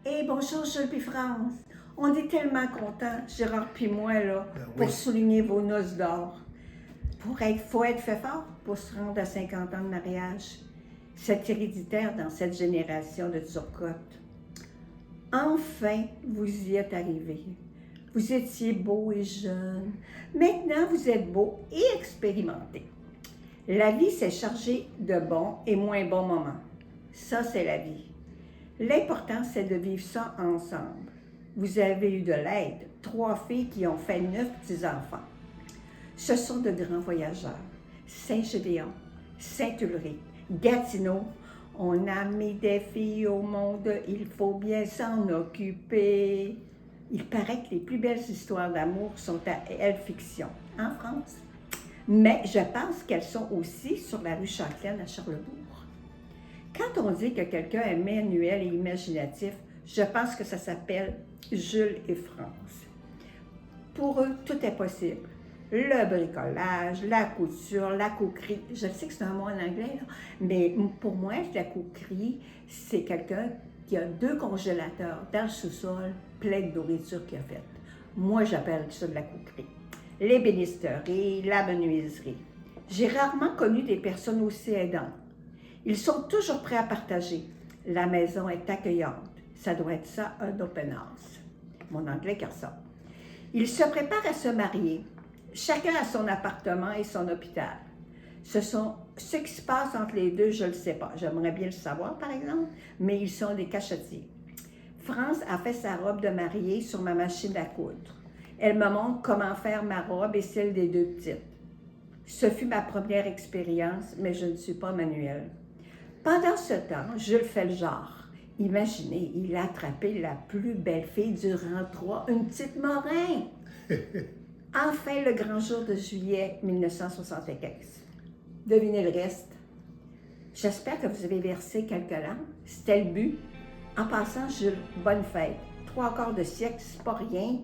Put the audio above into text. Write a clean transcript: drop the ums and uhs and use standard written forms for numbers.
Hey, bonjour Jules puis France. On est tellement contents, Gérard puis moi, là, Oui, pour souligner vos noces d'or. Faut être fait fort pour se rendre à 50 ans de mariage. C'est héréditaire dans cette génération de Turcotte. Enfin, vous y êtes arrivés. Vous étiez beau et jeune. Maintenant, vous êtes beau et expérimenté. La vie s'est chargée de bons et moins bons moments. Ça, c'est la vie. L'important, c'est de vivre ça ensemble. Vous avez eu de l'aide, 3 filles qui ont fait 9 petits-enfants. Ce sont de grands voyageurs. Saint-Gédéon, Saint-Ulrich, Gatineau. On a mis des filles au monde, il faut bien s'en occuper. Il paraît que les plus belles histoires d'amour sont à Elle Fiction, en France. Mais je pense qu'elles sont aussi sur la rue Châtelaine à Charlebourg. Quand on dit que quelqu'un est manuel et imaginatif, je pense que ça s'appelle Jules et France. Pour eux, tout est possible. Le bricolage, la couture, la coquerie. Je sais que c'est un mot en anglais, là, mais pour moi, la coquerie, c'est quelqu'un qui a 2 congélateurs dans le sous-sol, plein de nourriture qu'il a faite. Moi, j'appelle ça de la coquerie. L'ébénisterie, la menuiserie. J'ai rarement connu des personnes aussi aidantes. Ils sont toujours prêts à partager. La maison est accueillante. Ça doit être ça, un open house. Mon anglais car ça. Ils se préparent à se marier. Chacun a son appartement et son hôpital. Ce qui se passe entre les deux, je ne le sais pas. J'aimerais bien le savoir, par exemple, mais ils sont des cachetiers. France a fait sa robe de mariée sur ma machine à coudre. Elle me montre comment faire ma robe et celle des 2 petites. Ce fut ma première expérience, mais je ne suis pas manuelle. Pendant ce temps, Jules fait le genre. Imaginez, il a attrapé la plus belle fille du rang 3, une petite Morin. Enfin, le grand jour de juillet 1975. Devinez le reste. J'espère que vous avez versé quelques larmes. C'était le but. En passant, Jules, bonne fête. 3/4 de siècle, c'est pas rien.